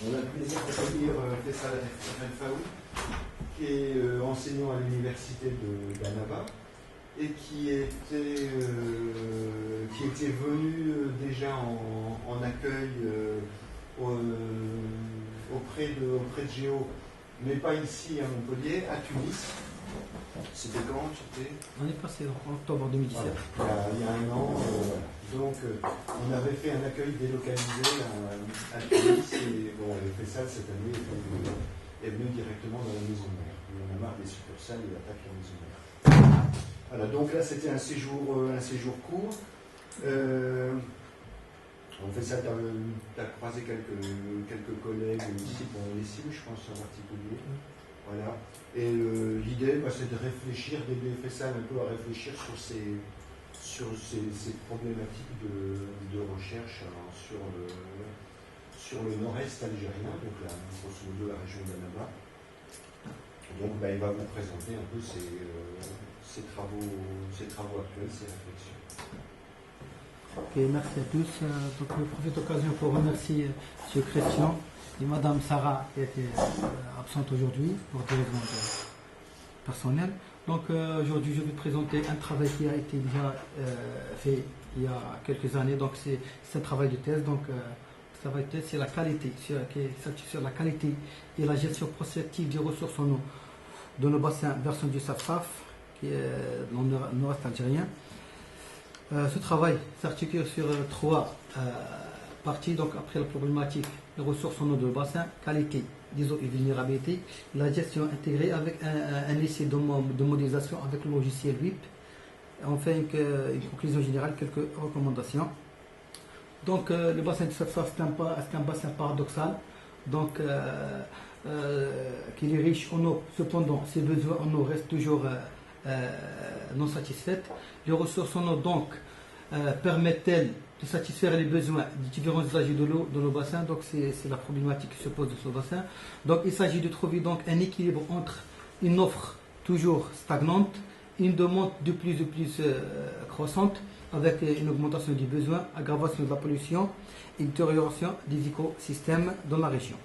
On a le plaisir d'accueillir Faisal El-Faoui, qui est enseignant à l'université d'Annaba et qui était venu déjà en accueil auprès de Géo, mais pas ici à Montpellier, à Tunis. C'était quand? On est passé en octobre 2017. Voilà, il y a un an. Donc, on avait fait un accueil délocalisé à Tunis. Et bon, Faisal, cette année, est venu directement dans la maison mère. Il en a marre des succursales, il attaque la maison mère. Voilà, donc là, c'était un séjour court. Faisal, tu as croisé quelques collègues ici, les cibles, je pense en particulier. Voilà. Et l'idée, c'est de réfléchir, d'aider Faisal un peu à réfléchir sur ces problématiques de recherche sur le nord-est algérien, donc là, grosso modo la région d'Annaba. Donc il va vous présenter un peu ses travaux actuels, ses réflexions. Okay, merci à tous. Donc, je profite de l'occasion pour remercier M. Christian et Mme Sarah qui était absente aujourd'hui pour des raisons personnelles. Donc aujourd'hui, je vais présenter un travail qui a été déjà fait il y a quelques années. Donc c'est un travail de thèse. Donc le travail de thèse, c'est la qualité, qui est sur la qualité et la gestion prospective des ressources en eau dans le bassin versant du Safsaf, qui est dans le nord-est algérien. Ce travail s'articule sur trois parties. Donc après la problématique, les ressources en eau de bassin, qualité des eaux et vulnérabilité, la gestion intégrée avec un essai de modélisation avec le logiciel WIP. On fait une conclusion générale, quelques recommandations. Donc le bassin du Safsaf, c'est un bassin paradoxal, donc qu'il est riche en eau. Cependant, ses besoins en eau restent toujours non satisfaits. Les ressources en eau donc permettent-elles de satisfaire les besoins des différents usagers de l'eau dans le bassin? Donc c'est la problématique qui se pose dans ce bassin. Donc il s'agit de trouver donc un équilibre entre une offre toujours stagnante et une demande de plus en plus croissante, avec une augmentation des besoins, aggravation de la pollution et détérioration des écosystèmes dans la région.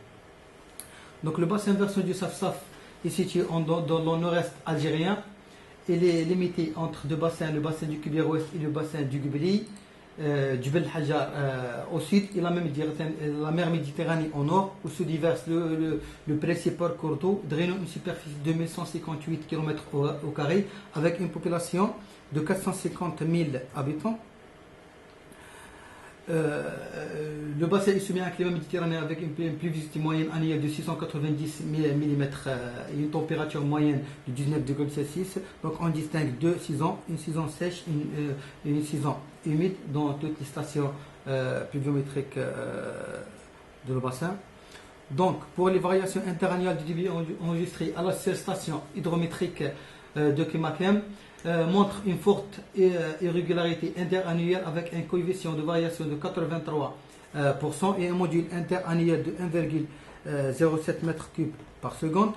Donc le bassin versant du Safsaf est situé dans le nord-est algérien. Il est limité entre deux bassins, le bassin du Kibir ouest et le bassin du Gubeli, du Bel Hajar au sud et la mer Méditerranée au nord, où se déverse le principal cours d'eau, drainant une superficie de 2158 km au carré, avec une population de 450 000 habitants. Le bassin est soumis à un climat méditerranéen avec une pluviosité moyenne annuelle de 690 mm et une température moyenne de 19 degrés Celsius. Donc on distingue deux saisons, une saison sèche et une saison humide dans toutes les stations pluviométriques de le bassin. Donc pour les variations interannuelles du débit enregistrées à la seule station hydrométrique de Kemakem, montre une forte irrégularité interannuelle avec un coefficient de variation de 83% et un module interannuel de 1,07 m3 par seconde.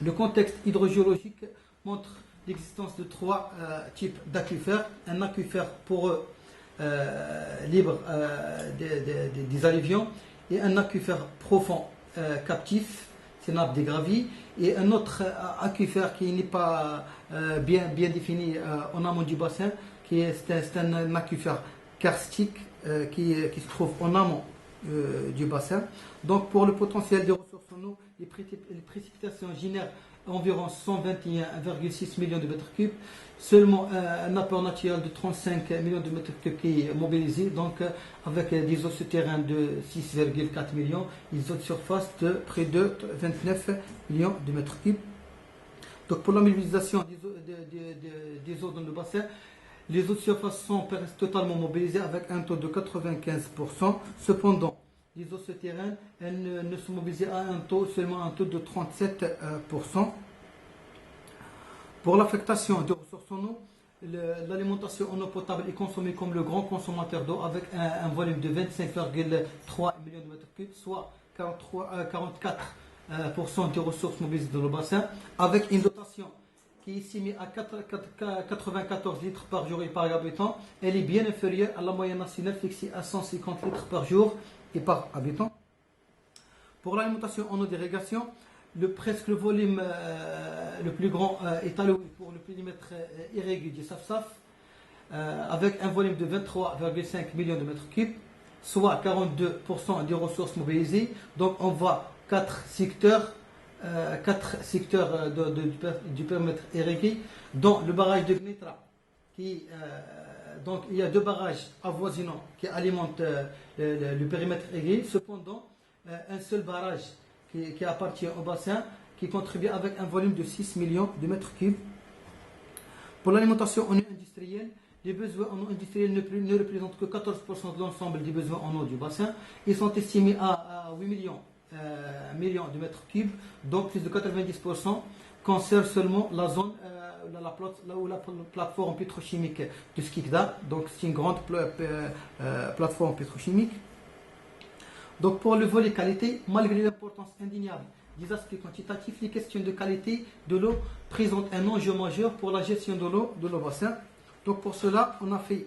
Le contexte hydrogéologique montre l'existence de trois types d'aquifères: un aquifère poreux libre des alluvions, et un aquifère profond captif, c'est nappe des graviers, et un autre aquifère qui n'est pas bien défini en amont du bassin, c'est un aquifère karstique qui se trouve en amont du bassin. Donc pour le potentiel des ressources en eau, les précipitations génèrent environ 121,6 millions de mètres cubes. Seulement un apport naturel de 35 millions de mètres cubes qui est mobilisé, donc avec des eaux souterraines de 6,4 millions, des eaux de surface de près de 29 millions de mètres cubes. Donc pour la mobilisation des eaux dans le bassin, les eaux de surface sont totalement mobilisées avec un taux de 95%. Cependant, les eaux souterraines, elles ne sont mobilisées à seulement un taux de 37%. Pour l'affectation des ressources en eau, l'alimentation en eau potable est consommée comme le grand consommateur d'eau avec un volume de 25,3 millions de mètres cubes, soit 44% des ressources mobilisées dans le bassin, avec une dotation qui est estimée à 94 litres par jour et par habitant. Elle est bien inférieure à la moyenne nationale fixée à 150 litres par jour et par habitant. Pour l'alimentation en eau d'irrigation, presque le volume le plus grand est alloué pour le périmètre irrigué du Safsaf, avec un volume de 23,5 millions de mètres cubes, soit 42% des ressources mobilisées. Donc on voit 4 secteurs du périmètre irrigué, dont le barrage de Gnitra, donc il y a 2 barrages avoisinants qui alimentent le périmètre irrigué. Cependant, un seul barrage qui appartient au bassin, qui contribue avec un volume de 6 millions de mètres cubes. Pour l'alimentation en eau industrielle, les besoins en eau industrielle ne représentent que 14% de l'ensemble des besoins en eau du bassin. Ils sont estimés à 8 millions de mètres cubes, donc plus de 90% concernent seulement la zone où la plateforme pétrochimique de Skikda. Donc c'est une grande plateforme pétrochimique. Donc pour le volet qualité, malgré l'importance indéniable des aspects quantitatifs, les questions de qualité de l'eau présentent un enjeu majeur pour la gestion de l'eau bassin. Donc pour cela, on a fait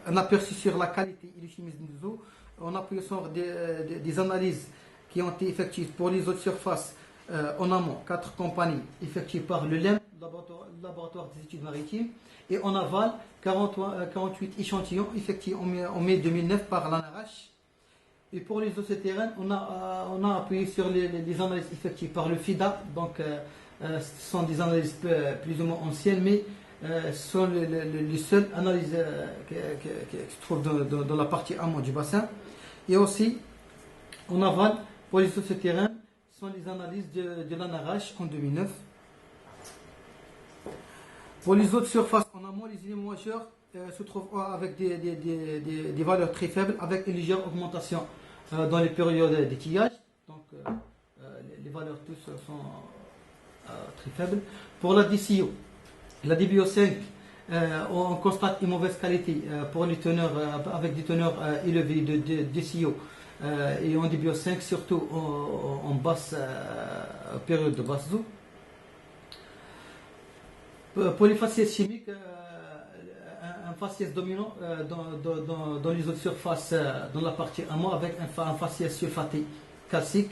un aperçu sur la qualité et le chimisme des eaux. On a pris sur des analyses qui ont été effectuées pour les eaux de surface en amont, 4 compagnies effectuées par le LEM, laboratoire des études maritimes, et en aval, 48 échantillons effectués en mai 2009 par l'ANRH. Et pour les eaux souterraines, on a appuyé sur les analyses effectuées par le FIDA. Donc, ce sont des analyses plus ou moins anciennes, mais ce sont les seules analyses qui se trouvent dans la partie amont du bassin. Et aussi, en aval, pour les eaux souterraines, ce sont les analyses de l'ANRH en 2009. Pour les eaux de surface en amont, les éléments majeurs se trouvent avec des valeurs très faibles, avec une légère augmentation dans les périodes d'étiage. Donc, les valeurs tous sont très faibles. Pour la DCO, la DBO5, on constate une mauvaise qualité pour les teneurs, avec des teneurs élevées de DCO et en DBO5, surtout en basse période de basse eau. Pour les faciès chimiques, un faciès dominant dans les eaux de surface, dans la partie amont, avec un faciès sulfaté calcique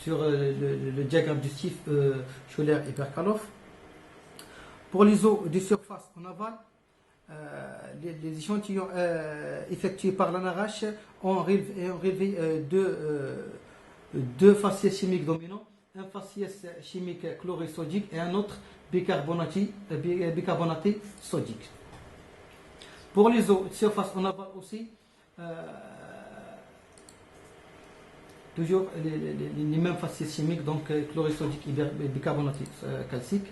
sur le diagramme du STIF Scholler et Perkalov. Pour les eaux de surface en aval, les échantillons effectués par l'ANRH ont relevé deux faciès chimiques dominants, un faciès chimique chloré-sodique et un autre bicarbonaté sodique. Pour les eaux de surface en aval aussi, toujours les mêmes faciès chimiques, donc chloré-sodique et bicarbonaté calcique.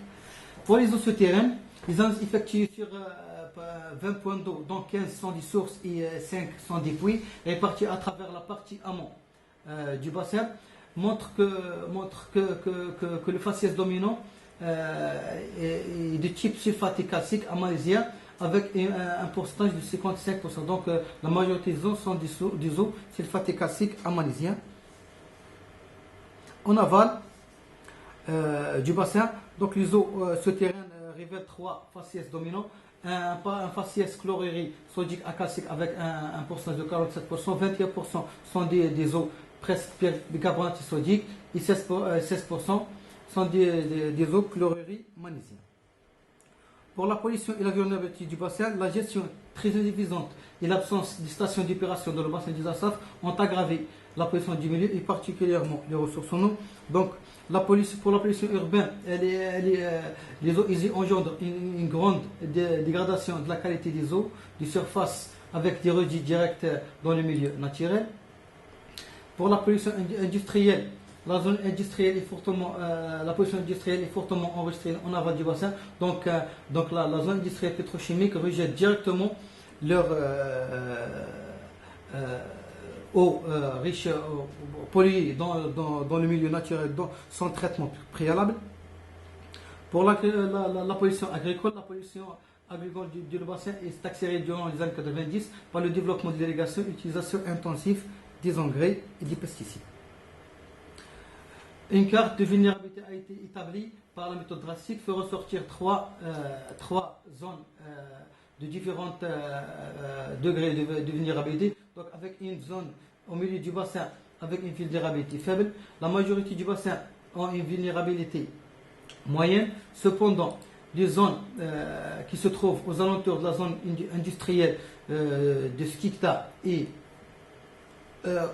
Pour les eaux souterraines, les analyses effectuées sur 20 points d'eau, dont 15 sont des sources et 5 sont des puits, répartis à travers la partie amont du bassin, montrent que le faciès dominant est de type sulfaté calcique amalésien, avec un pourcentage de 55%. Donc la majorité des eaux sont des eaux sulfaté calcique amalésien. En aval du bassin, donc les eaux souterraines révèlent 3 faciès dominants. Un faciès chloruré sodique acalcique avec un pourcentage de 47%, 21% sont des eaux presque bicarbonate sodique et 16% sont des eaux chlorurées magnésiennes. Pour la pollution et la vulnérabilité du bassin, la gestion très insuffisante et l'absence de stations d'opération dans le bassin des Assaf ont aggravé la pollution du milieu et particulièrement les ressources en eau. Donc, pour la pollution urbaine, les eaux usées engendrent une grande dégradation de la qualité des eaux de surface avec des rejets directs dans le milieu naturel. Pour la pollution industrielle, la pollution industrielle est fortement enregistrée en aval du bassin. Donc la zone industrielle pétrochimique rejette directement leur eau riche polluée dans le milieu naturel sans traitement préalable. Pour la pollution agricole, du bassin est accélérée durant les années 90 par le développement de l'irrigation et l'utilisation intensive des engrais et des pesticides. Une carte de vulnérabilité a été établie par la méthode drastique, fait ressortir trois zones de différents degrés de vulnérabilité. donc avec une zone au milieu du bassin avec une vulnérabilité faible. La majorité du bassin ont une vulnérabilité moyenne. Cependant, les zones qui se trouvent aux alentours de la zone industrielle de Skikta et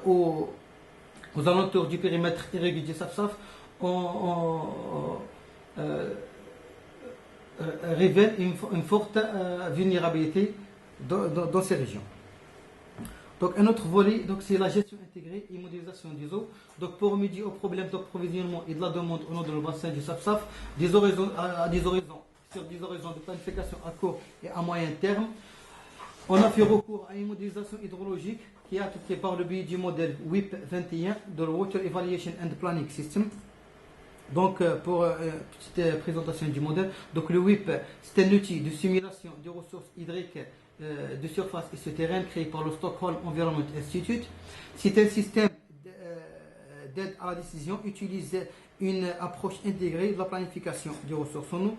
aux alentours du périmètre irrégulier Safsaf révèlent une forte vulnérabilité dans ces régions. Donc un autre volet, c'est la gestion intégrée et modélisation des eaux. Donc pour remédier aux problèmes d'approvisionnement et de la demande au nom de le bassin du Safsaf, sur des horizons de planification à court et à moyen terme, on a fait recours à une modélisation hydrologique qui est appliquée par le biais du modèle WIP 21 de le Water Evaluation and Planning System. Donc pour une petite présentation du modèle, donc le WIP c'est un outil de simulation des ressources hydriques de surface et souterraine créé par le Stockholm Environment Institute. C'est un système d'aide à la décision, utilise une approche intégrée de la planification des ressources en eau.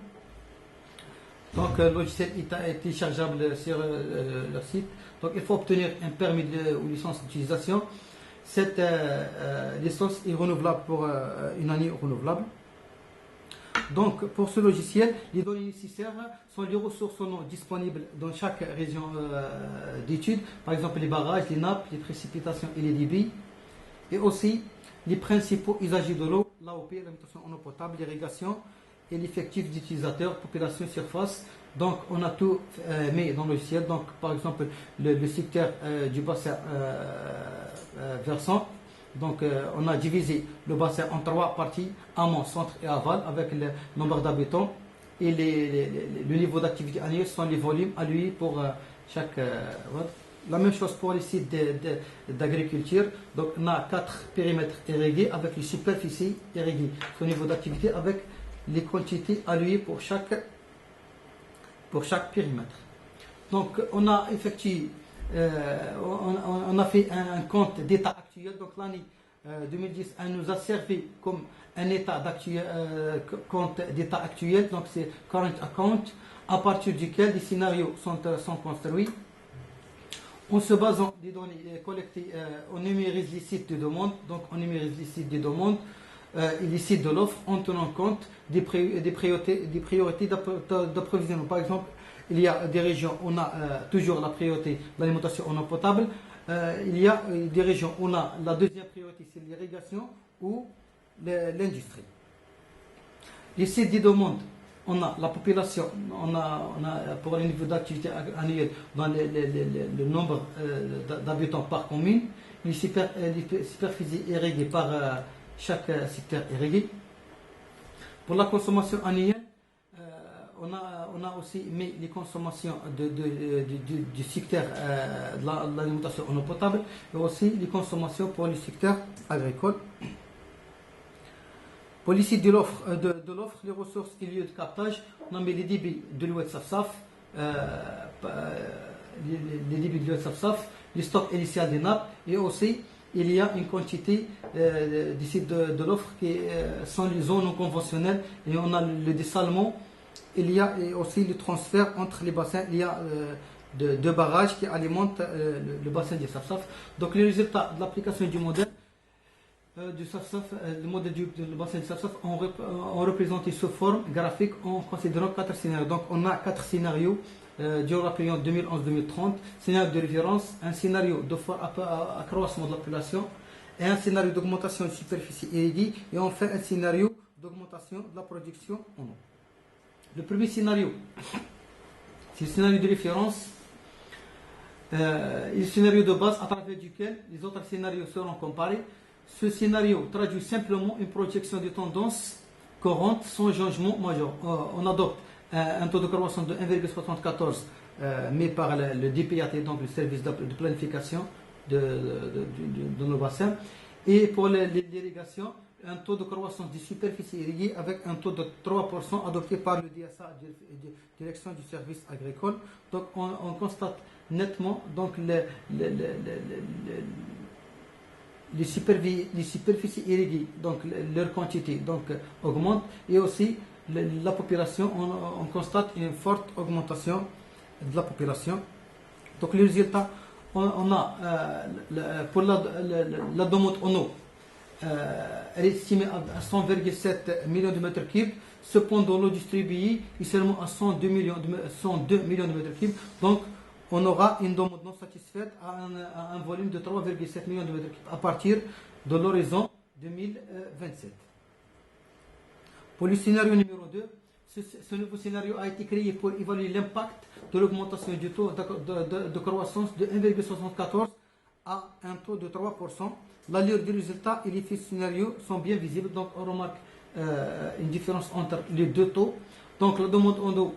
Donc le logiciel est téléchargeable sur leur site. Donc il faut obtenir un permis ou licence d'utilisation. Cette licence est renouvelable pour une année renouvelable. Donc pour ce logiciel, les données nécessaires sont les ressources en eau disponibles dans chaque région d'étude, par exemple les barrages, les nappes, les précipitations et les débits, et aussi les principaux usagers de l'eau, l'AOP, l'alimentation en eau potable, l'irrigation et l'effectif d'utilisateurs, population, surface. Donc on a tout mis dans le logiciel. Donc par exemple le secteur du bassin versant. Donc on a divisé le bassin en 3 parties, amont, centre et aval, avec le nombre d'habitants et le niveau d'activité annuel sont les volumes alloués pour chaque la même chose pour les sites d'agriculture. Donc on a 4 périmètres irrigués avec les superficies irriguées, son niveau d'activité avec les quantités allouées pour chaque périmètre. Donc on a effectué on a fait un compte d'état actuel. Donc l'année 2010, elle nous a servi comme un état compte d'état actuel. Donc c'est current account, à partir duquel des scénarios sont construits. En se basant des données collectées, on numérise les sites de demande. Donc on numérise les sites de demande et les sites de l'offre en tenant compte des priorités d'approvisionnement. Par exemple, il y a des régions où on a toujours la priorité de l'alimentation en eau potable. Il y a des régions où on a la deuxième priorité, c'est l'irrigation ou l'industrie. Les sites de demande, on a la population, on a pour le niveau d'activité annuelle dans le nombre d'habitants par commune, les superficies irriguées par chaque secteur irrigué. Pour la consommation annuelle, on a aussi mis les consommations du secteur de l'alimentation en eau potable et aussi les consommations pour le secteur agricole. Pour les sites de l'offre, les ressources et lieux de captage, on a mis les débits de l'ouest Safsaf, les débits de l'ouest Safsaf, les stocks initiaux des nappes et aussi il y a une quantité des sites de l'offre qui sont les zones non conventionnelles et on a le dessalement. Il y a aussi le transfert entre les bassins. Il y a deux barrages qui alimentent le bassin du Safsaf. Donc les résultats de l'application du modèle du Safsaf, le modèle du bassin du Safsaf ont représenté sous forme graphique en considérant 4 scénarios. Donc on a 4 scénarios durant la période 2011-2030. Scénario de référence, un scénario de fort accroissement de la population et un scénario d'augmentation de superficie irriguée et enfin un scénario d'augmentation de la production en eau. Le premier scénario, c'est le scénario de référence et le scénario de base à travers duquel les autres scénarios seront comparés. Ce scénario traduit simplement une projection de tendance courante sans changement majeur. On adopte un taux de croissance de 1,74 mis par le DPAT, donc le service de planification de nos bassins. Et pour l'irrigation, un taux de croissance des superficies irriguées avec un taux de 3% adopté par le DSA, Direction du service agricole. Donc on constate nettement donc les superficies irriguées, donc leur quantité donc augmente et aussi la population, on constate une forte augmentation de la population. Donc les résultats, on a pour la demande en eau, elle est estimée à 100,7 millions de mètres cubes. Cependant, l'eau distribuée est seulement à 102 millions de mètres cubes. Donc, on aura une demande non satisfaite à un volume de 3,7 millions de mètres cubes à partir de l'horizon 2027. Pour le scénario numéro 2, ce nouveau scénario a été créé pour évaluer l'impact de l'augmentation du taux de croissance de 1,74 à un taux de 3%. L'allure du résultat et l'effet scénario sont bien visibles, donc on remarque une différence entre les deux taux. Donc la demande en eau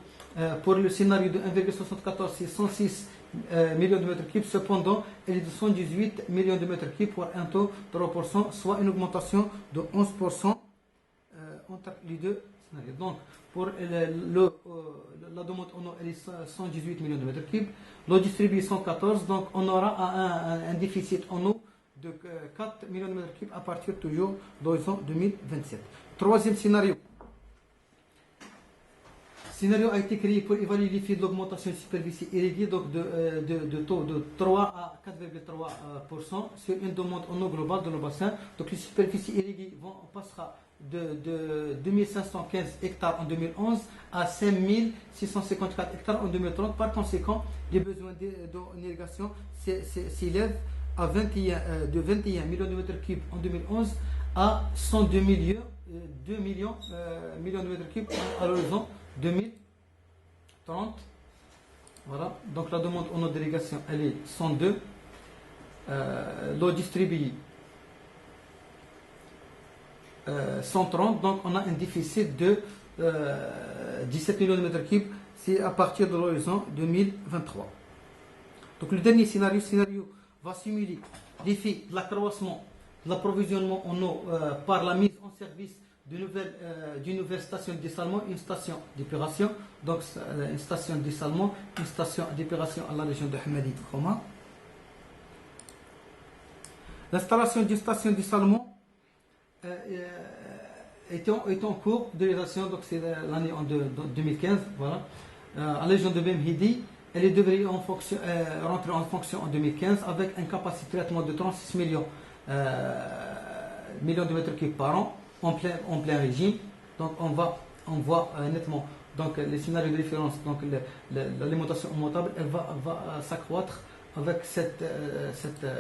pour le scénario de 1,74 c'est 106 millions de mètres cubes, cependant elle est de 118 millions de mètres cubes pour un taux de 3%, soit une augmentation de 11% entre les deux scénarios. Donc pour la demande en eau, elle est 118 millions de mètres cubes, l'eau distribuée 114, donc on aura un déficit en eau de 4 millions de mètres cubes à partir toujours d'horizon 2027. Troisième scénario. Le scénario a été créé pour évaluer l'effet de l'augmentation de superficie irriguée, donc de taux de 3 à 4,3% sur une demande en eau globale dans le bassin. Donc les superficies irriguées passera de 2515 hectares en 2011 à 5654 hectares en 2030. Par conséquent, les besoins d'irrigation s'élèvent à de 21 millions de mètres cubes en 2011 à 102 millions de mètres cubes à l'horizon 2030. Voilà, donc la demande en eau d'irrigation elle est 102. L'eau distribuée 130, donc on a un déficit de 17 millions de mètres cubes, c'est à partir de l'horizon 2023. Donc le dernier scénario va simuler l'effet de l'accroissement de l'approvisionnement en eau par la mise en service d'une nouvelle station de dessalement, une station d'épuration. Donc une station de dessalement, une station d'épuration à la région de Hamadi Khoma. L'installation d'une station de dessalement est en cours de réalisation, donc c'est l'année 2015. Voilà. À la région de Bemhidi, elle devrait rentrer en fonction en 2015 avec une capacité de traitement de 36 millions de mètres cubes par an en plein régime. Donc on voit nettement donc les scénarios de référence, donc l'alimentation en eau potable, elle va s'accroître avec cette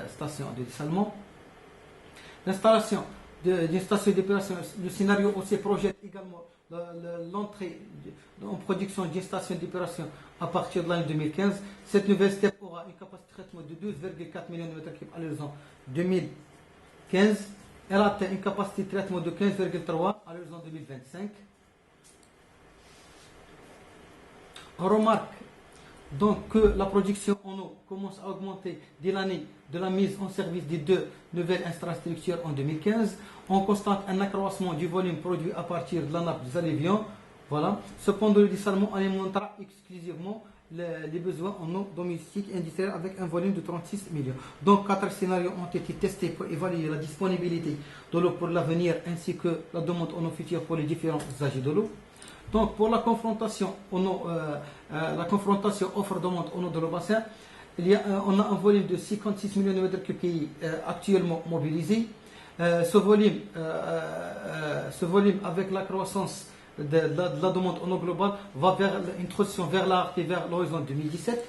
station de dessalement. L'installation d'une station d'épuration, le scénario aussi projette également l'entrée en production d'une station d'épuration à partir de l'année 2015. Cette nouvelle step aura une capacité de traitement de 12,4 millions de mètres cubes à l'horizon 2015. Elle atteint une capacité de traitement de 15,3 à l'horizon 2025. On remarque donc que la production en eau commence à augmenter dès l'année de la mise en service des deux nouvelles infrastructures en 2015. On constate un accroissement du volume produit à partir de la nappe des alluvions. Voilà. Cependant, le dessalement alimentera exclusivement les besoins en eau domestique et industrielle avec un volume de 36 millions. Donc, 4 scénarios ont été testés pour évaluer la disponibilité de l'eau pour l'avenir ainsi que la demande en eau future pour les différents usages de l'eau. Donc, pour la confrontation offre-demande en eau de le bassin, on a un volume de 56 millions de mètres cubes qui est actuellement mobilisé. Ce volume, avec la croissance de la demande en eau globale, va vers une transition vers l'horizon 2017.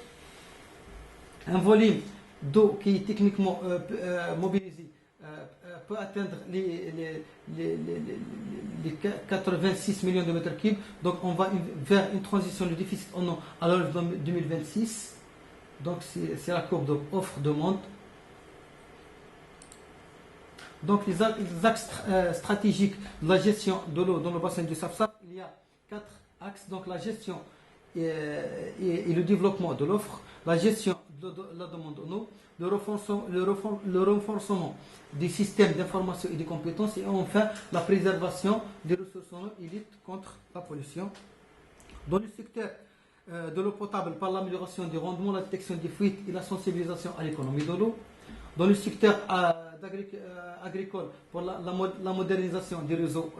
Un volume d'eau qui est techniquement mobilisé peut atteindre les 86 millions de mètres cubes. Donc on va vers une transition de déficit en eau à l'horizon 2026. Donc c'est la courbe d'offre-demande. Donc les axes stratégiques de la gestion de l'eau dans le bassin du Safsaf, il y a 4 axes. Donc la gestion et le développement de l'offre, la gestion de la demande en eau, le renforcement des systèmes d'information et des compétences, et enfin la préservation des ressources en eau et lutte contre la pollution. Dans le secteur de l'eau potable, par l'amélioration du rendement, la détection des fuites et la sensibilisation à l'économie de l'eau. Dans le secteur agricole, pour la modernisation des réseaux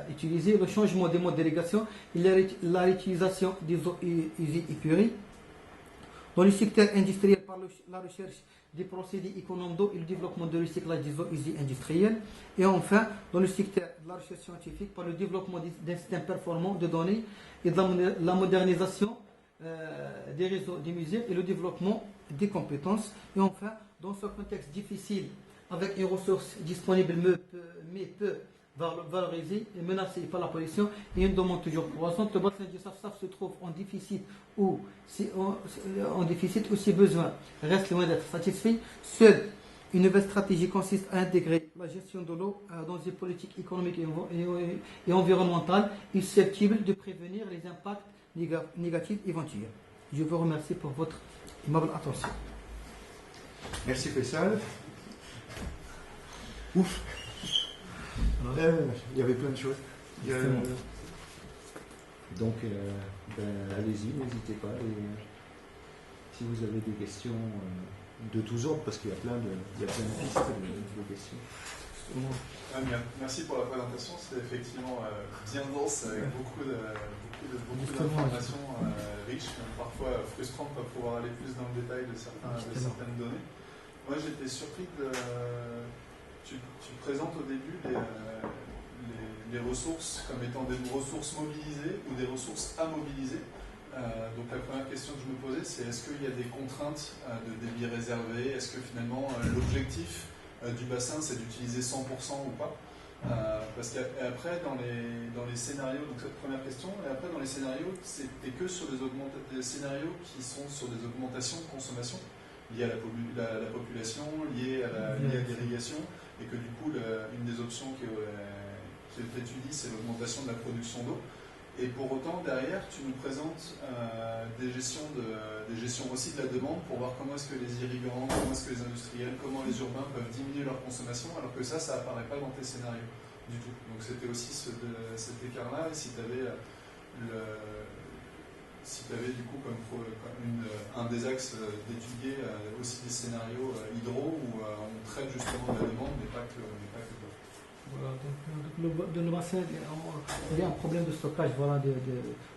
utilisés, le changement des modes d'irrigation et la réutilisation des eaux usées et purées. Dans le secteur industriel, par la recherche des procédés économes d'eau et le développement de recyclage des eaux usées industrielles. Et enfin, dans le secteur de la recherche scientifique, par le développement d'un système performant de données et de la modernisation des réseaux des musées et le développement des compétences. Et enfin, dans ce contexte difficile, avec une ressource disponible mais peu valorisée et menacée par la pollution et une demande toujours croissante, le bassin du Safsaf se trouve en déficit ou si ses besoins restent loin d'être satisfaits. Seule une nouvelle stratégie consiste à intégrer la gestion de l'eau dans une politique économique et environnementale et susceptible de prévenir les impacts négatifs éventuels. Je vous remercie pour votre aimable attention. Merci Faisal. Ouf. Il y avait plein de choses. Donc, allez-y, n'hésitez pas. Si vous avez des questions de tous ordres, parce qu'il y a plein de pistes de questions. Merci pour la présentation. C'était effectivement bien dense, avec beaucoup d'informations riches, parfois frustrantes pour pouvoir aller plus dans le détail de certaines données. Moi, j'étais surpris de... Tu présentes au début les ressources comme étant des ressources mobilisées ou des ressources à mobiliser. Donc la première question que je me posais, c'est est-ce qu'il y a des contraintes de débit réservé? Est-ce que finalement l'objectif du bassin, c'est d'utiliser 100% ou pas? Parce qu'après, dans les scénarios, donc cette première question, et après dans les scénarios, c'était que sur des scénarios qui sont sur des augmentations de consommation liées à la population, liées à l'irrigation, et que du coup, une des options qui est étudiée, c'est l'augmentation de la production d'eau. Et pour autant, derrière, tu nous présentes des gestions aussi de la demande pour voir comment est-ce que les irrigants, comment est-ce que les industriels, comment les urbains peuvent diminuer leur consommation, alors que ça apparaît pas dans tes scénarios du tout. Donc c'était aussi cet écart-là, et si tu avais du coup comme un des axes d'étudier aussi des scénarios hydro où on traite justement de la demande, mais pas que voilà, donc dans le bassin, il y a un problème de stockage, voilà, donc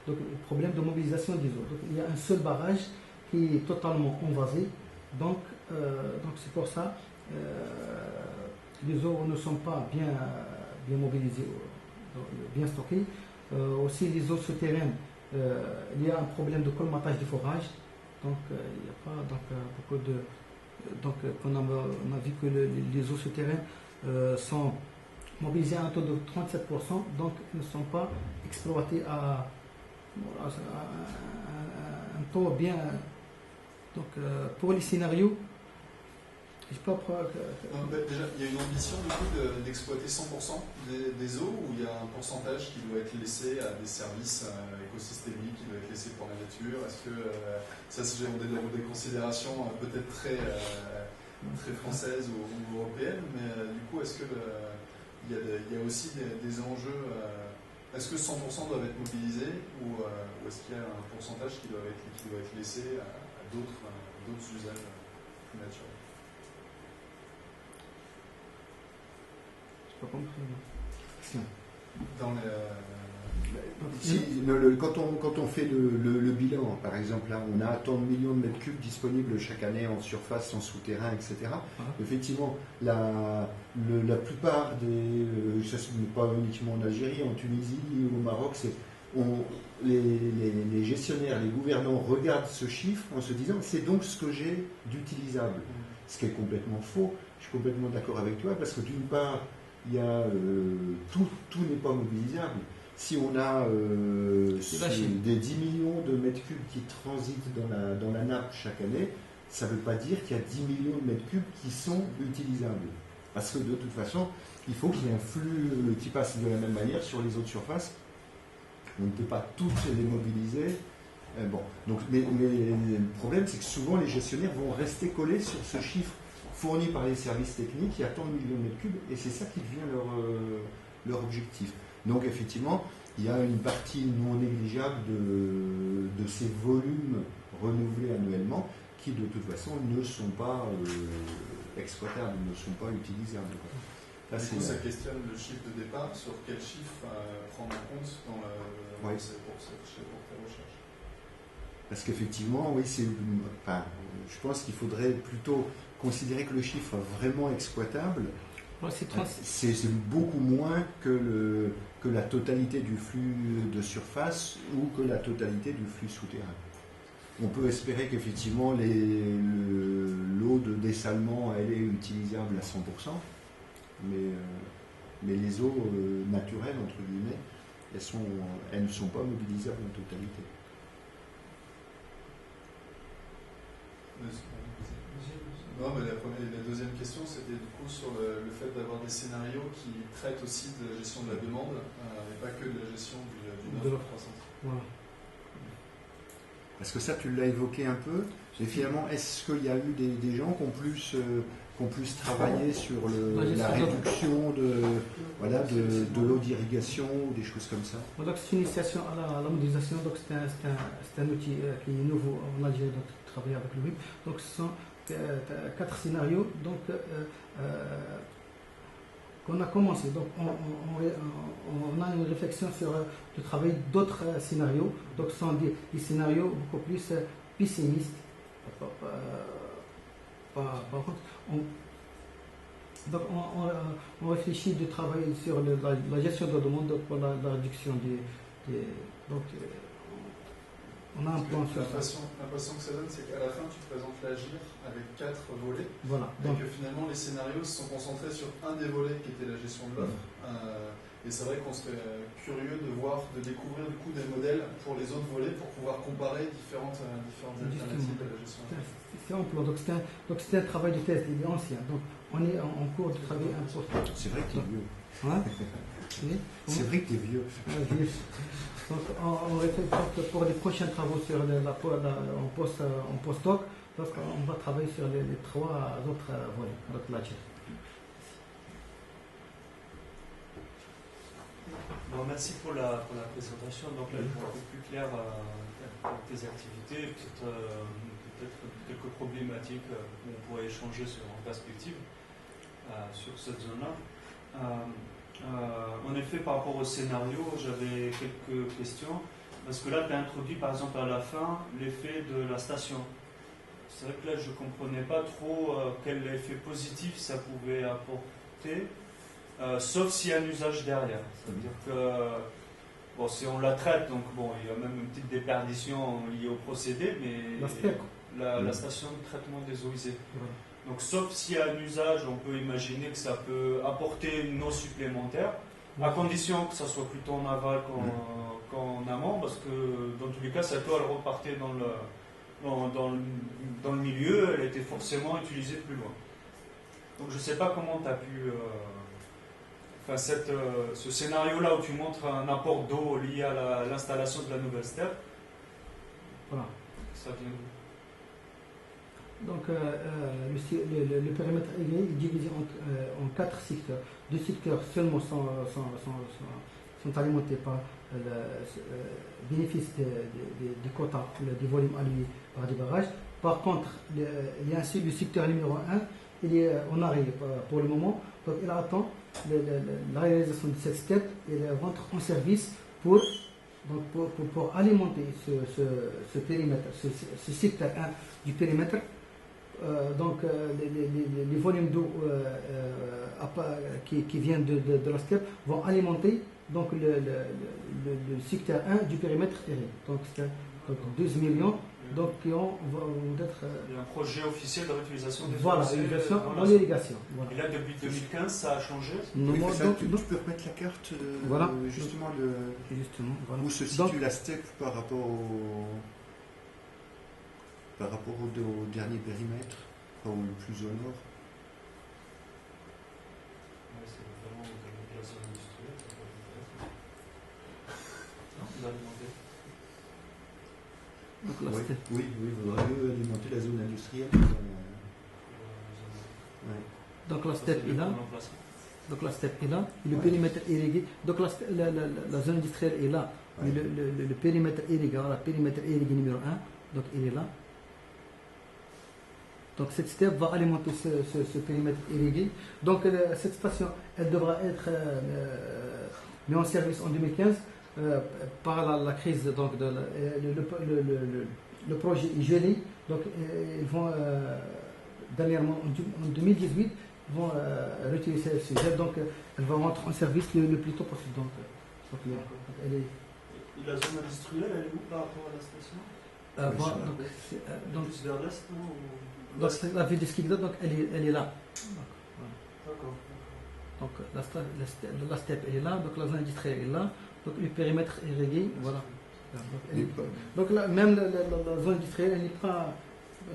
le problème de mobilisation des eaux. Donc, il y a un seul barrage qui est totalement envasé, donc c'est pour ça les eaux ne sont pas bien mobilisées, bien stockées. Aussi les eaux souterraines, il y a un problème de colmatage des forages, donc il n'y a pas beaucoup de... Donc on a vu que les eaux souterraines sont mobilisés à un taux de 37%, donc ne sont pas exploités à un taux bien. Donc pour les scénarios, je sais pas déjà, il y a une ambition du coup d'exploiter 100% des eaux, ou il y a un pourcentage qui doit être laissé à des services écosystémiques, qui doit être laissé pour la nature. Est-ce que ça, c'est des considérations peut-être très françaises ou européennes, mais du coup, est-ce que il y a aussi des enjeux. Est-ce que 100% doivent être mobilisés, ou est-ce qu'il y a un pourcentage qui doit être laissé à d'autres usages plus naturels? Je n'ai pas compris. Quand on fait le bilan, par exemple, là, on a tant de millions de mètres cubes disponibles chaque année en surface, en souterrain, etc. Effectivement, la plupart ça n'est pas uniquement en Algérie, en Tunisie, au Maroc, les gestionnaires, les gouvernants regardent ce chiffre en se disant c'est donc ce que j'ai d'utilisable. Ce qui est complètement faux. Je suis complètement d'accord avec toi, parce que d'une part, il y a tout n'est pas mobilisable. Si on a des 10 millions de mètres cubes qui transitent dans la nappe chaque année, ça ne veut pas dire qu'il y a 10 millions de mètres cubes qui sont utilisables. Parce que de toute façon, il faut qu'il y ait un flux qui passe de la même manière sur les autres surfaces. On ne peut pas toutes les mobiliser. Mais le problème, c'est que souvent les gestionnaires vont rester collés sur ce chiffre fourni par les services techniques, il y a tant de millions de mètres cubes, et c'est ça qui devient leur objectif. Donc effectivement, il y a une partie non négligeable de ces volumes renouvelés annuellement qui de toute façon ne sont pas exploitables, ne sont pas utilisables. Là, du coup, ça questionne le chiffre de départ, sur quel chiffre prendre en compte pour tes recherches? Parce qu'effectivement, oui, enfin, je pense qu'il faudrait plutôt considérer que le chiffre vraiment exploitable, c'est beaucoup moins que la totalité du flux de surface ou que la totalité du flux souterrain. On peut espérer qu'effectivement l'eau de dessalement elle est utilisable à 100%, mais les eaux naturelles, entre guillemets, elles ne sont pas mobilisables en totalité. Non, mais la deuxième question, c'était du coup sur le fait d'avoir des scénarios qui traitent aussi de la gestion de la demande et pas que de la gestion d'une offre croissante. Voilà. Parce que ça, tu l'as évoqué un peu. Et finalement, est-ce qu'il y a eu des gens qui ont plus travaillé sur la réduction de l'eau d'irrigation ou des choses comme ça? Donc c'est une initiation à la modélisation. Donc c'est un outil qui est nouveau en Algérie, donc travailler avec le WIP. Donc ce sont 4 scénarios qu'on a commencé. Donc on a une réflexion sur le travail d'autres scénarios. Donc ce sont des scénarios beaucoup plus pessimistes. Par contre, on réfléchit de travailler sur la gestion de la demande pour la réduction donc on a un plan sur ça. L'impression que ça donne, c'est qu'à la fin, tu présentes l'agir avec 4 volets. Voilà. Et que finalement, les scénarios se sont concentrés sur un des volets qui était la gestion de l'offre. Et c'est vrai qu'on serait curieux de découvrir du coup des modèles pour les autres volets pour pouvoir comparer différentes alternatives à la gestion de l'offre. C'est en plan. Donc c'est un travail de test, il est ancien. Donc on est en cours de travail un poste. C'est vrai que tu es vieux. Hein? C'est vrai que tu es vieux. Donc on réfléchit pour les prochains travaux sur en post-doc, donc on va travailler sur les 3 autres volets. Donc là, bon, merci pour la présentation. Donc là, je vois un peu plus clair tes activités, peut-être quelques problématiques où on pourrait échanger en perspective sur cette zone-là. En effet, par rapport au scénario, j'avais quelques questions. Parce que là, tu as introduit par exemple à la fin l'effet de la station. C'est vrai que là, je ne comprenais pas trop quel effet positif ça pouvait apporter, sauf s'il y a un usage derrière. C'est-à-dire que, si on la traite, donc il y a même une petite déperdition liée au procédé, mais la station de traitement des eaux usées. Donc, sauf s'il y a un usage, on peut imaginer que ça peut apporter une eau supplémentaire, à condition que ça soit plutôt en aval qu'en amont, parce que dans tous les cas, cette eau, elle repartait dans le milieu, elle était forcément utilisée plus loin. Donc, je ne sais pas comment tu as pu... ce scénario-là où tu montres un apport d'eau lié à l'installation de la nouvelle step, voilà. Ça vient d'où? Donc, le périmètre est divisé en 4 secteurs. 2 secteurs seulement sont alimentés par le bénéfice des quotas, des volumes alloués par des barrages. Par contre, il y a ainsi le secteur numéro 1, il est en arrêt pour le moment. Donc, il attend la réalisation de cette step et la rentre en service pour alimenter ce périmètre, ce secteur 1 du périmètre. Donc les volumes d'eau qui viennent de la steppe vont alimenter donc le secteur 1 du périmètre terrible. Donc c'est 12 millions donc qui vont être... Il y a un projet officiel de réutilisation des eaux. Voilà, en irrigation. Voilà. Et là, depuis 2015, ça a changé. Tu peux remettre la carte voilà. Justement, voilà. où se situe la steppe par rapport au dernier périmètre, ou le plus au nord. C'est vraiment la zone industrielle. Vous avez demandé. Oui, il vaudrait mieux alimenter la zone industrielle. Donc la steppe est là. Donc la steppe est là. Le périmètre irrigué. Donc la zone industrielle est là. Mais le périmètre irrigué, le périmètre irrigué numéro 1, donc il est là. Donc cette steppe va alimenter ce périmètre irrigué. Donc cette station, elle devra être mise en service en 2015 par la crise. Donc le projet est gelé. Donc, ils vont, dernièrement, en 2018, ils vont retirer ce gel. Donc, elle va rentrer en service le plus tôt possible. Donc, elle est. Et la zone industrielle, elle est où par rapport à la station Donc, plus vers l'est, non donc, la ville de Skikda, donc elle est là. D'accord. Donc la steppe elle est là, donc la zone industrielle est là, donc le périmètre est réglé, voilà. Donc là, même la zone industrielle, elle n'est pas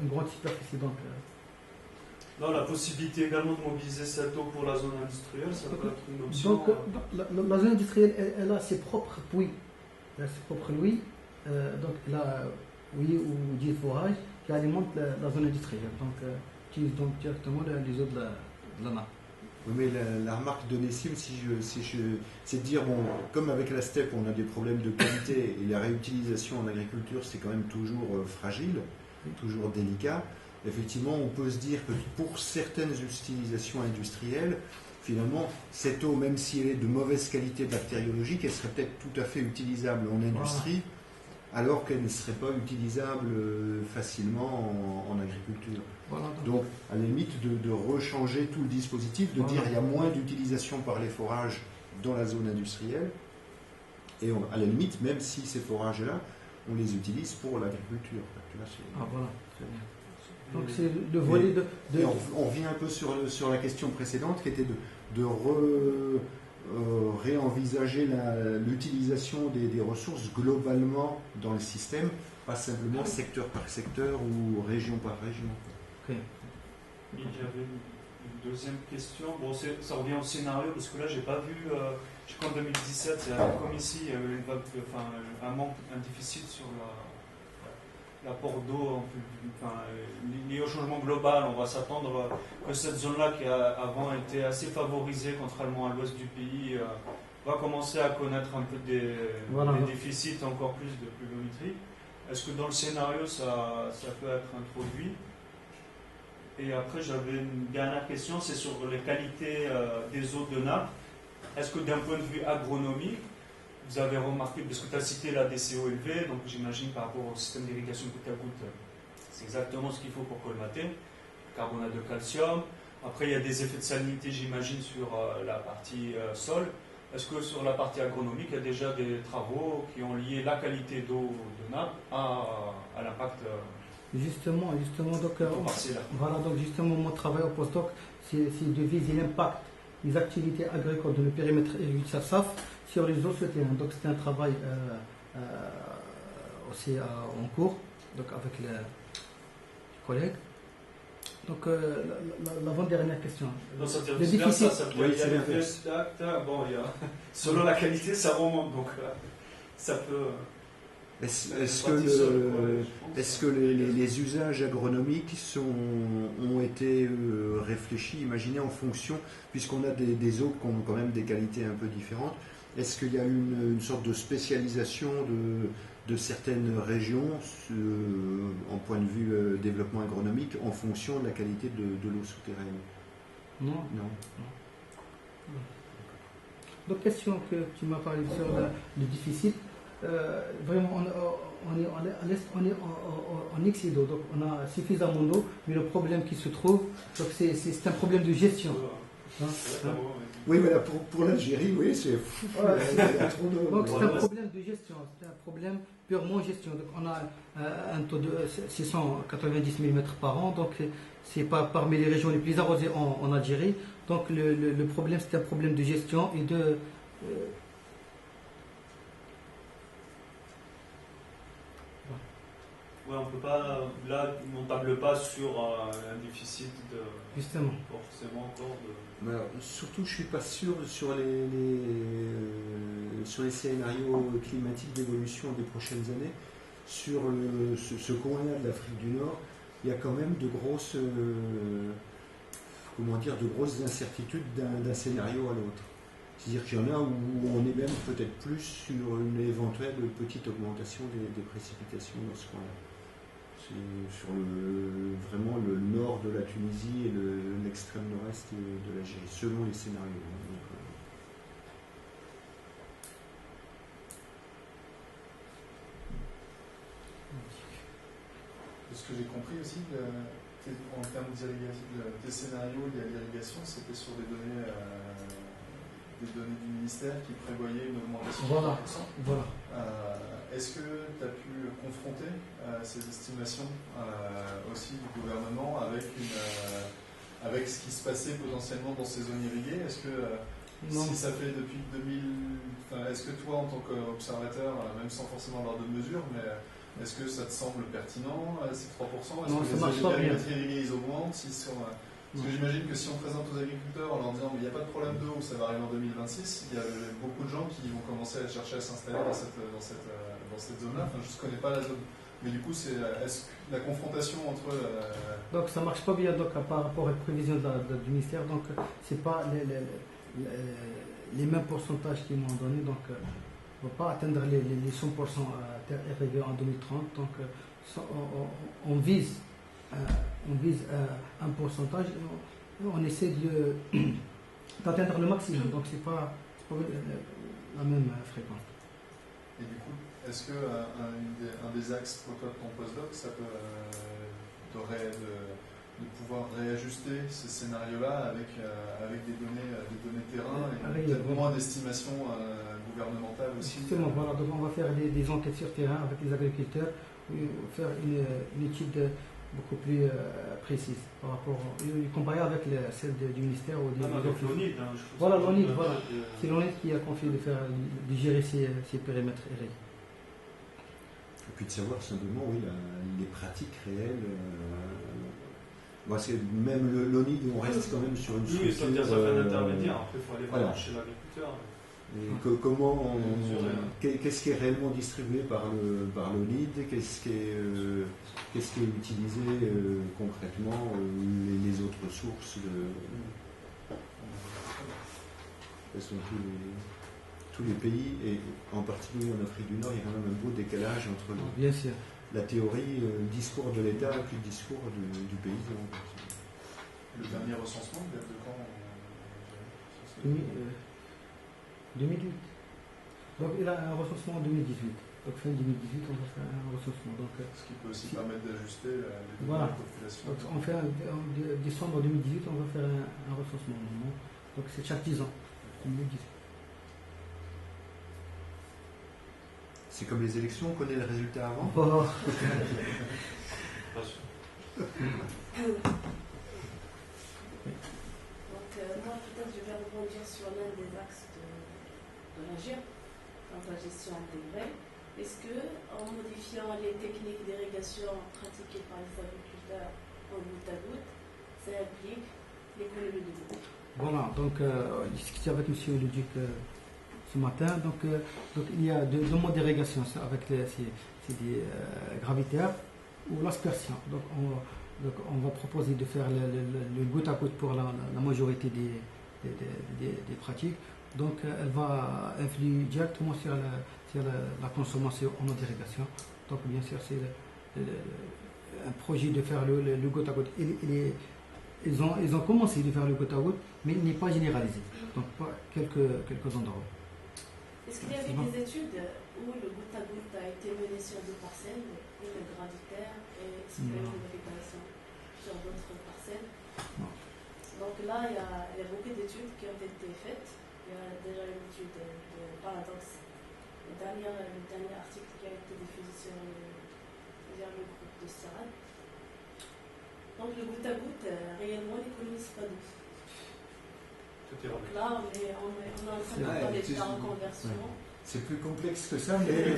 une grande superficie. Donc, non, la possibilité également de mobiliser cette eau pour la zone industrielle, ça peut être une option. Donc la zone industrielle, elle a ses propres puits. Elle a ses propres puits, donc là, oui, ou 10 forages qui alimentent la zone industrielle. Donc, utilise donc directement les eaux de la nappe. Oui, mais la remarque de Nessim, c'est de dire, bon, comme avec la steppe, on a des problèmes de qualité et la réutilisation en agriculture, c'est quand même toujours fragile, toujours délicat. Effectivement, on peut se dire que pour certaines utilisations industrielles, finalement, cette eau, même si elle est de mauvaise qualité bactériologique, elle serait peut-être tout à fait utilisable en industrie, alors qu'elle ne serait pas utilisable facilement en agriculture. Voilà, donc, à la limite, de rechanger tout le dispositif, de dire il y a moins d'utilisation par les forages dans la zone industrielle, et à la limite, même si ces forages-là, on les utilise pour l'agriculture. Voilà, très bien. Donc c'est le volet de... On revient un peu sur la question précédente, qui était de réenvisager l'utilisation des ressources globalement dans le système, pas simplement secteur par secteur ou région par région. Okay. Il y avait une deuxième question. Bon, ça revient au scénario, parce que là, j'ai pas vu. Je crois qu'en 2017, c'est comme ici, il y a eu un manque, un déficit sur l'apport d'eau. Lié au changement global, on va s'attendre que cette zone-là, qui a avant été assez favorisée, contrairement à l'ouest du pays, va commencer à connaître un peu des déficits, encore plus de pluviométrie. Est-ce que dans le scénario, ça peut être introduit? Et après, j'avais une dernière question, c'est sur les qualités des eaux de nappe. Est-ce que d'un point de vue agronomique, vous avez remarqué, parce que tu as cité la DCO élevée, donc j'imagine par rapport au système d'irrigation goutte à goutte, c'est exactement ce qu'il faut pour colmater, carbonate de calcium. Après, il y a des effets de salinité, j'imagine, sur la partie sol. Est-ce que sur la partie agronomique, il y a déjà des travaux qui ont lié la qualité d'eau de nappe à l'impact Justement, donc, voilà, donc justement, mon travail au postdoc, c'est de viser l'impact des activités agricoles dans le périmètre du SAF sur les eaux souterraines. Donc, c'est un travail aussi en cours, donc avec les collègues. Donc, l'avant-dernière question. Non, ça le déficit. Selon la qualité, ça remonte, donc ça peut. Est-ce que les usages agronomiques ont été réfléchis, imaginés en fonction, puisqu'on a des eaux qui ont quand même des qualités un peu différentes, est-ce qu'il y a une sorte de spécialisation de certaines régions en point de vue développement agronomique en fonction de la qualité de l'eau souterraine? Non. Donc, question que tu m'as parlé sur le déficit. Vraiment, on est à l'est, on est en excès d'eau, donc on a suffisamment d'eau, mais le problème qui se trouve, c'est un problème de gestion. Oui, mais là, pour l'Algérie, oui, c'est trop d'eau. Donc c'est un problème de gestion, c'est un problème purement gestion. Donc on a un taux de 690 mm par an, donc c'est pas parmi les régions les plus arrosées en Algérie. Donc le problème, c'est un problème de gestion et de ouais, on peut pas, là, on ne table pas sur un déficit de. Justement. Forcément encore de. Alors, surtout, je ne suis pas sûr sur les scénarios climatiques d'évolution des prochaines années. Sur ce coin-là de l'Afrique du Nord, il y a quand même de grosses incertitudes d'un scénario à l'autre. C'est-à-dire qu'il y en a où on est même peut-être plus sur une éventuelle petite augmentation des précipitations dans ce coin-là. C'est sur vraiment le nord de la Tunisie et l'extrême nord-est de l'Algérie, selon les scénarios. ce que j'ai compris aussi, en termes tes scénarios liés à l'irrigation, c'était sur des données du ministère qui prévoyaient une augmentation de 3%. Voilà. Est-ce que tu as pu confronter ces estimations aussi du gouvernement avec ce qui se passait potentiellement dans ces zones irriguées? Est-ce que si ça fait depuis 2000, est-ce que toi, en tant qu'observateur, même sans forcément avoir de mesures, mais est-ce que ça te semble pertinent, ces 3%? Est-ce que les périmètres irrigués, ils augmentent? Parce que j'imagine que si on présente aux agriculteurs en leur disant il n'y a pas de problème d'eau, ça va arriver en 2026, il y a beaucoup de gens qui vont commencer à chercher à s'installer dans cette zone-là. Enfin, je ne connais pas la zone. Mais du coup, est-ce que la confrontation entre... Donc ça ne marche pas bien donc, par rapport aux prévisions du ministère. Donc ce n'est pas les mêmes pourcentages qu'ils m'ont donné. Donc on ne va pas atteindre les 100% terre irriguée en 2030. Donc on vise un pourcentage et on essaie d'atteindre le maximum. Donc c'est pas la même fréquence. Et du coup, est-ce qu'un des axes pour toi de ton postdoc, ça t'aurait de pouvoir réajuster ces scénarios-là avec des données terrain et peut-être moins d'estimation gouvernementale aussi? Justement, voilà, donc on va faire des enquêtes sur terrain avec les agriculteurs, faire une étude beaucoup plus précise par rapport comparée avec celle du ministère ou avec l'ONID. Voilà, l'ONID, voilà. C'est l'ONID qui a confié de gérer ces périmètres irrigués. Et puis de savoir simplement, oui, les pratiques réelles. C'est même l'ONID, on reste quand même sur une structure. Oui, ça veut dire ça fait un intermédiaire. Après, il faut aller voir chez l'agriculteur. Qu'est-ce qui est réellement distribué par l'ONID, qu'est-ce qui est utilisé concrètement, les autres sources tous les pays, et en particulier en Afrique du Nord, il y a quand même un beau décalage entre bien sûr. La théorie, le discours de l'État et puis le discours du paysan. Le dernier recensement date de quand? 2008. Donc il a un recensement en 2018. Donc fin 2018, on va faire un recensement. Donc, ce qui peut aussi permettre d'ajuster les voilà. populations. Donc on fait en décembre 2018, on va faire un recensement. Donc c'est chaque 10 ans. 2018. C'est comme les élections, on connaît le résultat avant. Oh. Moi, peut-être, je vais rebondir sur l'un des axes de l'AGIR, dans la gestion intégrée. Est-ce que, en modifiant les techniques d'irrigation pratiquées par les agriculteurs en goutte à goutte, ça implique l'économie de l'eau? Voilà, donc discuté avec M. Ludic ce matin. Donc il y a deux modes d'irrigation avec c'est des gravitaires ou l'aspersion. Donc on va proposer de faire le goutte à goutte pour la majorité des pratiques. Donc elle va influer directement sur la consommation en eau d'irrigation. Donc bien sûr c'est un projet de faire le goutte à goutte. Ils ont commencé de faire le goutte à goutte, mais il n'est pas généralisé. Donc pas quelques endroits. Est-ce qu'il y avait des études où le goutte à goutte a été mené sur deux parcelles, une gravitaire et une irrigation sur d'autres parcelles? Non. Donc là, il y a beaucoup d'études qui ont été faites. Il y a déjà une étude de Paradox, le dernier article qui a été diffusé sur le groupe de CIRAD. Donc le goutte à goutte, réellement, l'économie, c'est pas d'eau. Donc là, on est en train de parler de la reconversion. C'est plus complexe que ça, mais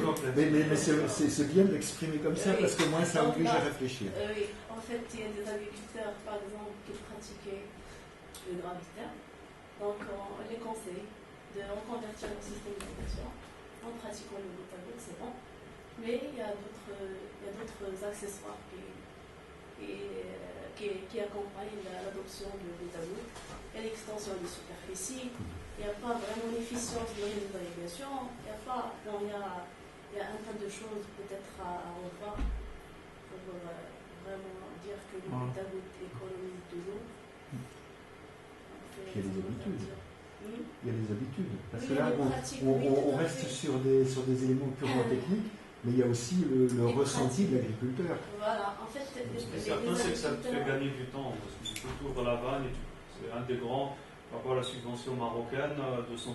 c'est bien de l'exprimer comme ça, parce que moi, ça oblige à réfléchir. Oui, en fait, il y a des agriculteurs, par exemple, qui pratiquaient le gravitaire. Donc, on les conseille de reconvertir leur système d'irrigation en pratiquant le goutte à goutte, c'est bon. Mais il y a d'autres accessoires qui accompagnent l'adoption du goutte à goutte. Il y a l'extension des superficies, il n'y a pas vraiment l'efficience de réseau d'irrigation, il y a un tas de choses peut-être à revoir pour vraiment dire que le goutte à goutte économise de l'eau. Il y a des habitudes. Il y a des habitudes. Parce Oui, que là, on reste sur des éléments purement techniques, mais il y a aussi le ressenti de l'agriculteur. Voilà, en fait, Ce qui est certain, c'est que ça te fait gagner du temps, parce que tu ouvres la vanne et c'est un des grands, par rapport à la subvention marocaine de 100%,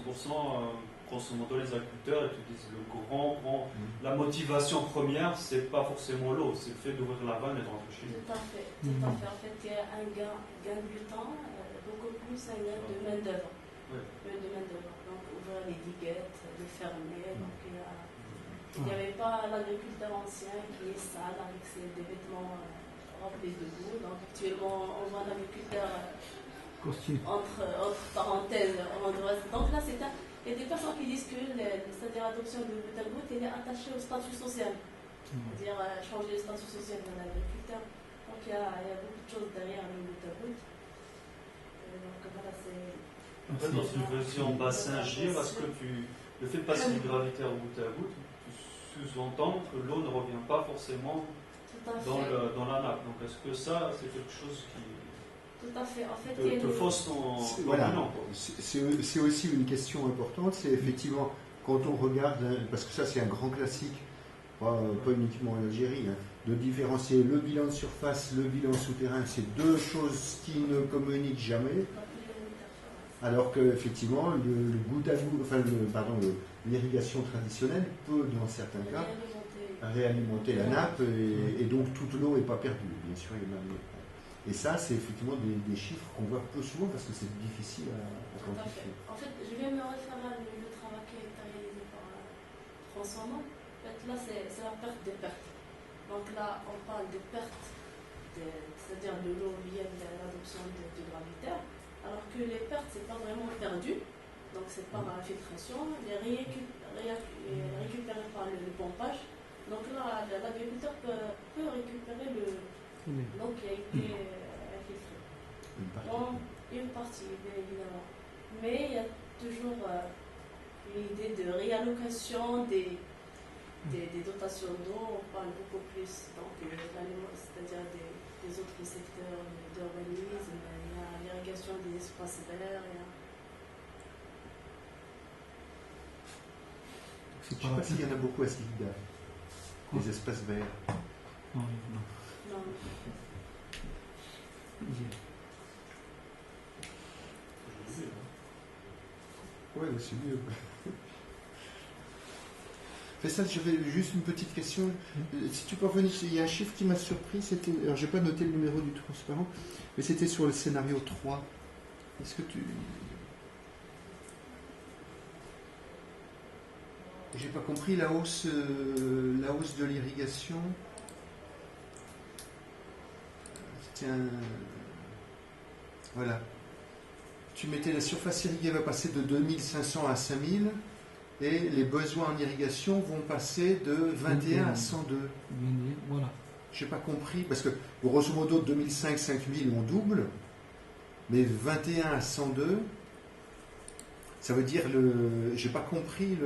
grosso modo les agriculteurs, ils te disent la motivation première, c'est pas forcément l'eau, c'est le fait d'ouvrir la vanne et de rentrer chez nous. Tout à fait, tout à fait. En fait, il y a un gain du temps, beaucoup plus un gain de main-d'œuvre. Oui. De main-d'œuvre. Donc, ouvrir les diguettes, de fermer. Donc, il n'y avait pas l'agriculteur ancien qui est sale avec des vêtements remplis de boue. Donc, actuellement, on voit l'agriculteur entre parenthèses en droit. Donc, là, il y a des personnes qui disent que c'est-à-dire l'adoption de goutte à goutte, elle est attachée au statut social. C'est-à-dire changer le statut social de l'agriculteur. Donc, il y a beaucoup de choses derrière le goutte à goutte. Donc, voilà, c'est. En fait, dans une version bassin gire, parce que le fait de passer du gravitaire au goutte à goutte, tu sous-entends que l'eau ne revient pas forcément dans la nappe. Donc est-ce que ça, c'est quelque chose qui tout à fait. En fait, te fausse ton bilan? C'est aussi une question importante, c'est effectivement, quand on regarde, parce que ça c'est un grand classique, pas uniquement en Algérie, de différencier le bilan de surface, le bilan souterrain, c'est deux choses qui ne communiquent jamais. Alors qu'effectivement, le goutte à goutte, l'irrigation traditionnelle peut, dans certains cas, réalimenter la nappe et donc toute l'eau n'est pas perdue. Bien sûr, et ça, c'est effectivement des chiffres qu'on voit peu souvent parce que c'est difficile à quantifier. En fait, je vais me référer à le travail qui a été réalisé par François Mont. En fait, là, c'est la perte des pertes. Donc là, on parle de pertes, c'est-à-dire de l'eau via l'adoption du gravitaire. Alors que les pertes, ce n'est pas vraiment perdu, donc c'est par infiltration, il est récupéré par le pompage. Donc là, l'agriculteur peut récupérer l'eau qui a été infiltrée. Une partie, bien évidemment. Mais il y a toujours une idée de réallocation des dotations d'eau, on parle beaucoup plus, donc, c'est-à-dire des autres secteurs d'urbanisme. L'irrigation des espaces verts. Je ne sais pas s'il y en a beaucoup à Sligda, les espaces verts. Non. Oui, c'est mieux. Faisal, j'avais juste une petite question. Si tu peux revenir, il y a un chiffre qui m'a surpris. Alors, je n'ai pas noté le numéro du transparent, mais c'était sur le scénario 3. Est-ce que tu. J'ai pas compris la hausse de l'irrigation. Voilà. Tu mettais la surface irriguée va passer de 2500 à 5000. Et les besoins en irrigation vont passer de 21 à 102. Voilà. Je n'ai pas compris, parce que grosso modo, 2005, 5000, on double, mais 21 à 102, ça veut dire j'ai pas compris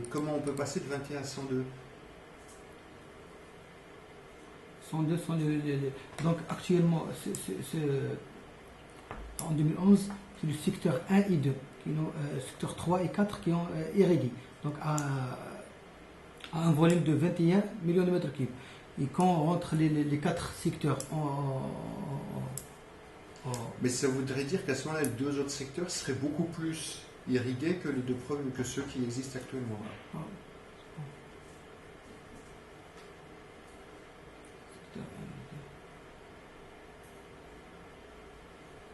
comment on peut passer de 21 à 102. 102 sont donc actuellement, en 2011, c'est le secteur 1 et 2. Secteur 3 et 4 qui ont irrigué, donc à un volume de 21 millions de mètres cubes. Et quand on rentre les 4 secteurs Mais ça voudrait dire qu'à ce moment-là, les 2 autres secteurs seraient beaucoup plus irrigués que les 2 premiers, que ceux qui existent actuellement.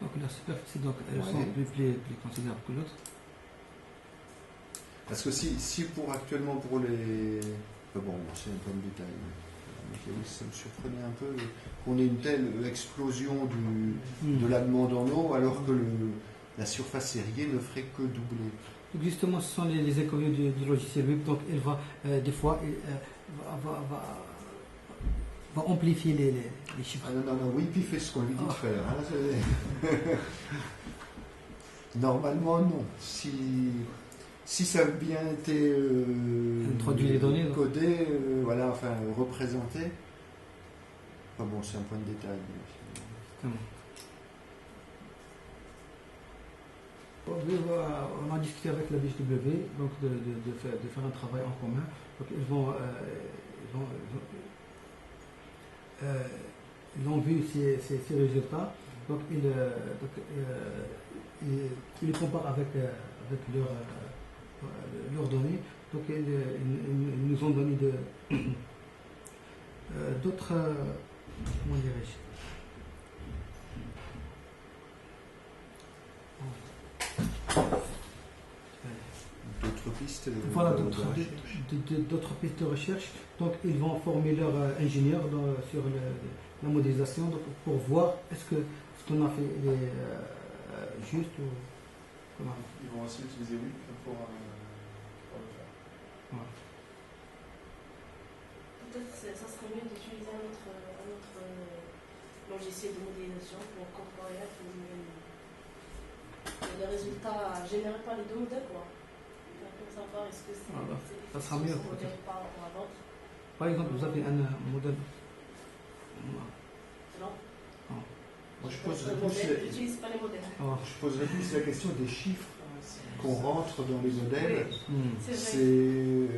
Donc la superficie, elles sont plus considérables que l'autre. Parce que si pour actuellement pour les... Bon, c'est un peu de détail. Ça me surprenait un peu qu'on ait une telle explosion de la demande en eau alors que la surface irriguée ne ferait que doubler. Donc justement, ce sont les économies du logiciel web. Donc elle va des fois va amplifier les chiffres. Ah non, Wipi fait ce qu'on lui dit de faire. Hein, normalement, non. Si ça a bien été introduit les données, codé, représenté, bon, c'est un point de détail. On a discuté avec la BHW donc de faire un travail en commun. Donc ils ont vu ces résultats. Donc ils les comparent avec leurs données. Donc ils nous ont donné d'autres, comment dirais-je, d'autres pistes. Voilà, d'autres pistes de recherche. Donc ils vont former leurs ingénieurs sur la modélisation donc, pour voir est-ce que ce qu'on a fait est juste ou comment. Ils vont aussi utiliser WIP pour le faire. Voilà. Peut-être que ça serait mieux d'utiliser un autre logiciel de modélisation pour comparer les résultats générés par les deux modèles. Pour savoir est-ce que c'est ça sera mieux. modèle par rapport à l'autre. Par exemple, vous avez un modèle. Non. Moi, je n'utilise pas les modèles. Je poserais plus la question des chiffres qu'on rentre dans les modèles. Oui,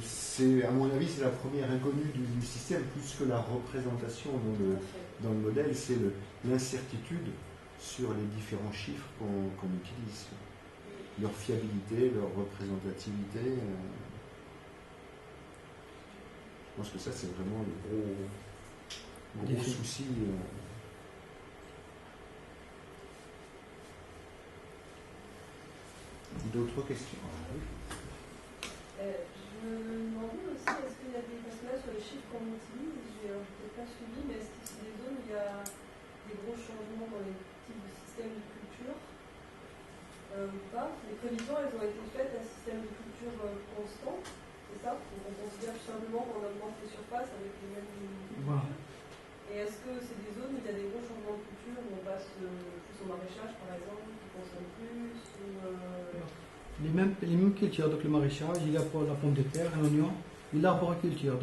c'est, à mon avis, c'est la première inconnue du système, plus que la représentation dans le modèle, c'est l'incertitude sur les différents chiffres qu'on utilise. Leur fiabilité, leur représentativité. Je pense que ça, c'est vraiment le gros souci. D'autres questions? Je me demandais aussi, est-ce qu'il y a des, parce que là sur les chiffres qu'on utilise, j'ai peut-être pas suivi, mais est-ce que c'est des zones où il y a des gros changements dans les types de systèmes de culture ou pas? Les prévisions, elles ont été faites à système de culture constant, c'est ça? Donc on considère tout simplement qu'on augmente les surfaces avec les mêmes cultures. Voilà. Et est-ce que c'est des zones où il y a des gros changements de culture, où on passe plus au maraîchage par exemple, qui consomme plus ou, les mêmes cultures, donc le maraîchage, il y a pour la pomme de terre, l'oignon, et l'arboriculture.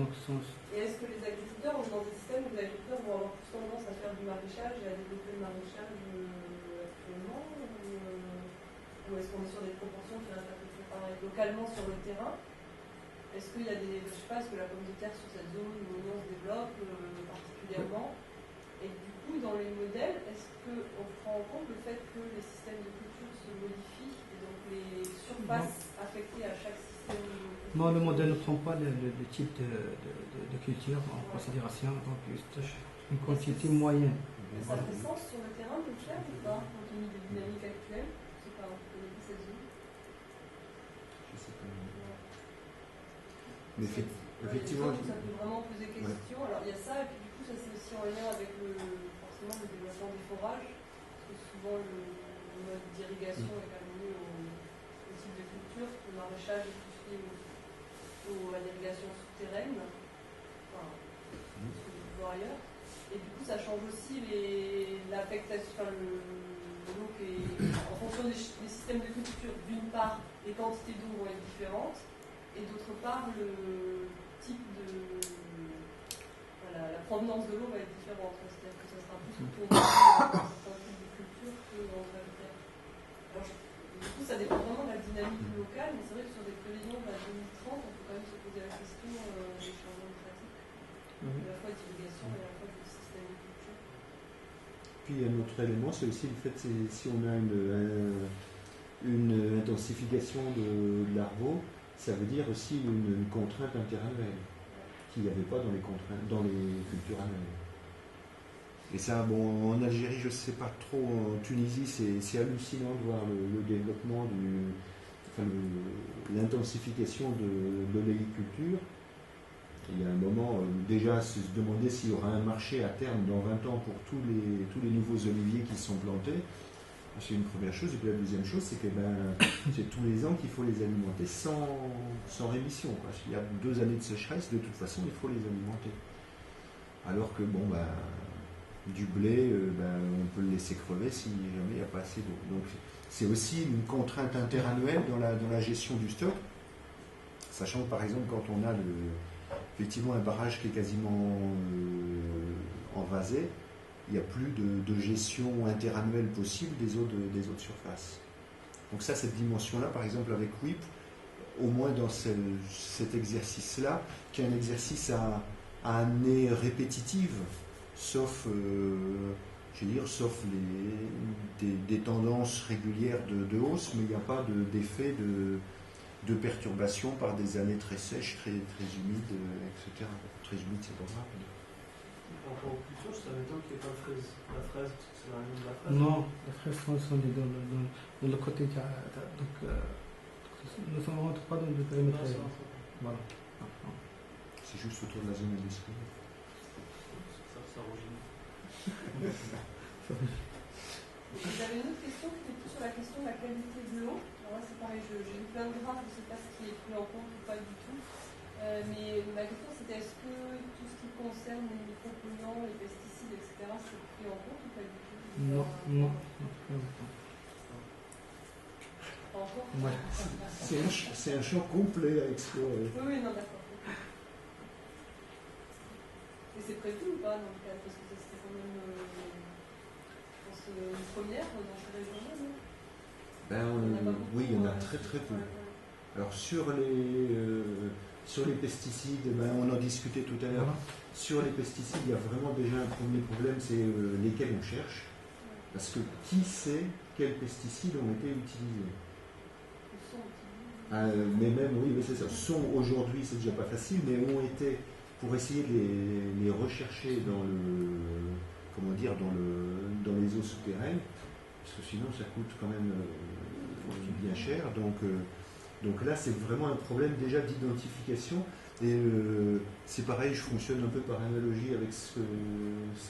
Et est-ce que les agriculteurs, dans des systèmes où les agriculteurs vont avoir plus tendance à faire du maraîchage et à développer le maraîchage actuellement, ou est-ce qu'on est sur des proportions qui restent à peu près pareilles? Localement sur le terrain, est-ce qu'il y a des, je sais pas, est-ce que la pomme de terre sur cette zone où l'oignon se développe particulièrement? Et du coup, dans les modèles, est-ce qu'on prend en compte le fait que les systèmes de culture se modifient et donc les surfaces affectées à chaque système de culture? Non, le modèle ne prend pas le type de culture en considération, donc juste une quantité moyenne. Ça fait sens sur le terrain de le faire ou pas, compte tenu des dynamiques actuelles? Je ne sais pas, on peut connaître cette zone. Je sais pas. Mais effectivement. Ça peut vraiment poser question. Ouais. Alors il y a ça, et puis du coup, ça c'est aussi en lien avec forcément le développement des forages, parce que souvent le mode d'irrigation est quand même lié au type de culture. Le maraîchage est plus lié à l'irrigation souterraine, enfin, ce que je vois ailleurs. Et du coup, ça change aussi l'affectation, l'eau qui est en fonction des systèmes de culture. D'une part, les quantités d'eau vont être différentes, et d'autre part, le type de. Voilà, la provenance de l'eau va être différente. C'est-à-dire que ça sera plus autour de certains types de culture que dans la terre. Alors, du coup, ça dépend vraiment de la dynamique locale, mais c'est vrai que sur des prévisions de 2030, on peut quand même se poser la question des changements de pratique, à la fois d'irrigation et à la fois du système de culture. Puis un autre élément, c'est aussi le fait que si on a une intensification de l'arbre, ça veut dire aussi une contrainte interannuelle qu'il n'y avait pas dans les cultures annuelles. Et ça, bon, en Algérie, je ne sais pas trop, en Tunisie, c'est hallucinant de voir le développement l'intensification de l'agriculture. Il y a un moment, déjà, se demander s'il y aura un marché à terme dans 20 ans pour tous les nouveaux oliviers qui sont plantés. C'est une première chose. Et puis la deuxième chose, c'est que c'est tous les ans qu'il faut les alimenter sans rémission. S'il y a 2 années de sécheresse, de toute façon, il faut les alimenter. Alors que, du blé, on peut le laisser crever si jamais il n'y a pas assez d'eau. Donc c'est aussi une contrainte interannuelle dans la gestion du stock. Sachant que, par exemple, quand on a effectivement un barrage qui est quasiment envasé, il n'y a plus de gestion interannuelle possible des eaux de surface. Donc ça, cette dimension-là, par exemple avec WIP, au moins dans cet exercice-là, qui est un exercice à amener répétitive, sauf, sauf des tendances régulières de hausse, mais il n'y a pas d'effet de perturbation par des années très sèches, très humides, etc. Très humides, c'est pas grave. Par rapport aux cultures, je savais tant qu'il n'y ait pas de fraise. La fraise, c'est la même de la fraise. Non, les fraises sont dans le côté. Donc, nous ne rentre pas dans le périmètre. Voilà. C'est juste autour de la zone industrielle. Ça rougit. J'avais une autre question qui était plus sur la question de la qualité de l'eau. Alors là, c'est pareil, j'ai eu plein de graphes, je ne sais pas ce qui est pris en compte ou pas du tout. Mais ma question, c'était est-ce que tout ce qui concerne les micropolluants, les pesticides, etc., c'est pris en compte ou pas du tout? Non. Pas encore? Ouais. C'est un champ complet à explorer. Oui, non, d'accord. Et c'est prévu ou pas dans le cas? Parce que c'était quand même, je pense, une première dans ces régions-là, non? Oui, il y en a très très peu. Alors sur les pesticides, on en discutait tout à l'heure. Sur les pesticides, il y a vraiment déjà un premier problème, c'est lesquels on cherche. Parce que qui sait quels pesticides ont été utilisés? Mais même, oui, c'est ça. Sont aujourd'hui, c'est déjà pas facile, mais ont été, pour essayer de les rechercher dans les eaux souterraines, parce que sinon ça coûte quand même bien cher. Donc là, c'est vraiment un problème déjà d'identification. Et c'est pareil, je fonctionne un peu par analogie avec ce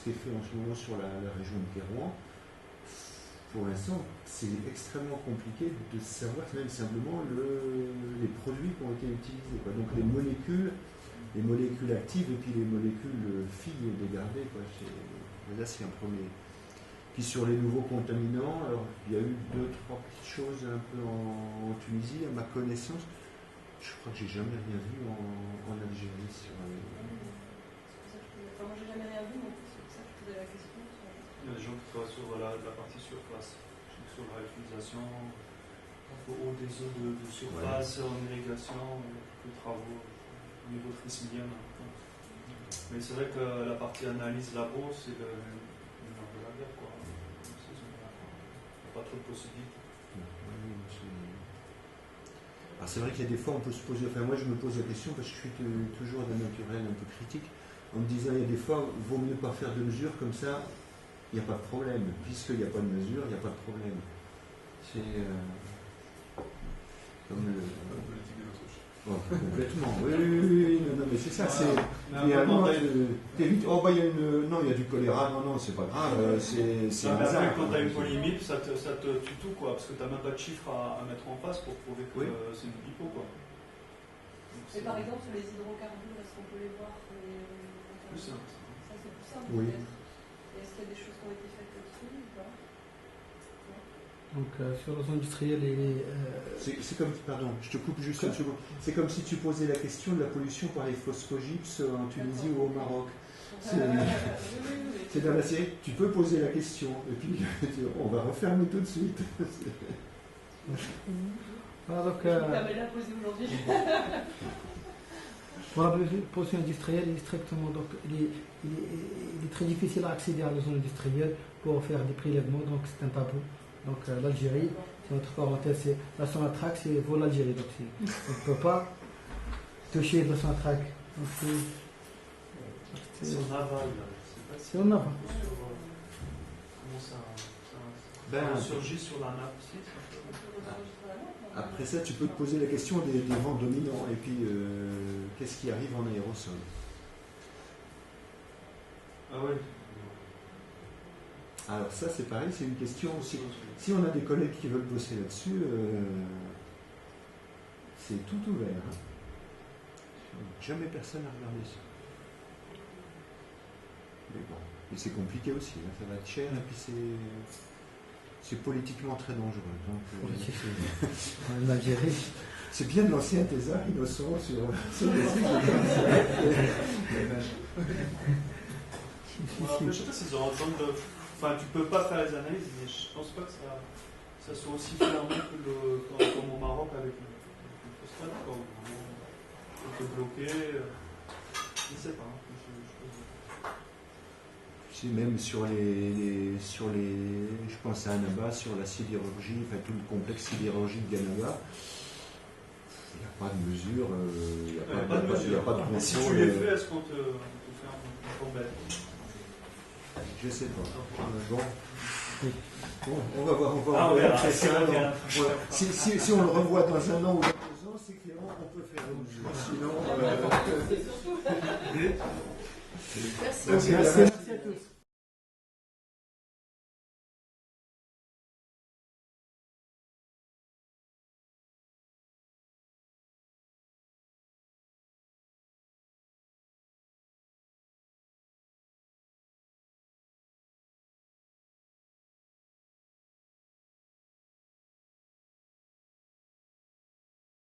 qui est fait en ce moment sur la région de Kérouan. Pour l'instant, c'est extrêmement compliqué de savoir même simplement les produits qui ont été utilisés. Donc les molécules actives et puis les molécules filles dégradées. Là, c'est un premier. Puis sur les nouveaux contaminants, alors il y a eu 2-3 petites choses un peu en Tunisie, à ma connaissance. Je crois que j'ai jamais rien vu en Algérie sur. Moi, j'ai jamais rien vu, donc c'est pour ça que je posais la question. Il y a des gens qui travaillent sur la partie surface, sur la réutilisation, au des eaux de surface, en irrigation, quelques travaux au niveau trisimien. Mais c'est vrai que la partie analyse labo, c'est le nerf de la guerre, quoi. Il n'y a pas trop de possibilités. Alors c'est vrai qu'il y a des fois, on peut se poser. Enfin, moi, je me pose la question parce que je suis toujours d'un naturel un peu critique, en me disant, il y a des fois, il vaut mieux pas faire de mesures comme ça. Il n'y a pas de problème. Puisqu'il n'y a pas de mesure, il n'y a pas de problème. C'est comme le. Complètement. Oui. Non, mais c'est ça. Il y a du choléra. Non, c'est pas grave. C'est un hasard. Quand tu as une polémique, ça te tue tout, quoi. Parce que tu n'as même pas de chiffres à mettre en face pour prouver que c'est une hypo, quoi. Et par exemple, sur les hydrocarbures, est-ce qu'on peut les voir? Plus simple. Ça, c'est plus simple, oui. peut-être. Est-ce qu'il y a des choses qui ont été faites là-dessus ou pas? Donc sur les industriels c'est comme, pardon, je te coupe juste une seconde. C'est comme si tu posais la question de la pollution par les phosphogypses en Tunisie ou au Maroc. C'est dans la série. Tu peux poser la question et puis on va refermer tout de suite. Voilà, donc, la poser aujourd'hui. pour la pollution industrielle, il est strictement, donc, il est très difficile à accéder à la zone industrielle pour faire des prélèvements, donc c'est un tabou. Donc l'Algérie, c'est entre parenthèses, c'est la Sonatrach, c'est pour l'Algérie, donc on ne peut pas toucher la Sonatrach. C'est en aval. C'est en aval. Comment ça surgit sur la nappe aussi? Après ça, tu peux te poser la question des vents dominants et puis qu'est-ce qui arrive en aérosol. Ah oui. Alors ça, c'est pareil, c'est une question aussi. Si on a des collègues qui veulent bosser là-dessus, c'est tout ouvert. Hein. Jamais personne n'a regardé ça. Mais bon, et c'est compliqué aussi, hein. Ça va être cher et puis c'est politiquement très dangereux. Donc, en Algérie. C'est bien de lancer un thésard innocent sur les sites. Je sais pas s'ils ont entendu. Enfin, tu peux pas faire les analyses, mais je pense pas que ça soit aussi fermé comme au Maroc avec le prostate, quoi. On peut bloquer. Je ne sais pas. Si même sur les, je pense à Annaba, sur la sidérurgie, enfin tout le complexe sidérurgique d'Annaba, il n'y a pas de mesure, il n'y a pas de contrôle. Si tu les fais, est-ce qu'on te fait un problème? Je sais pas. Bon. On va voir. On verra. Si on le revoit dans 1 an ou 2 ans, c'est qu'on peut faire une mesure. Sinon. Merci. Merci à tous.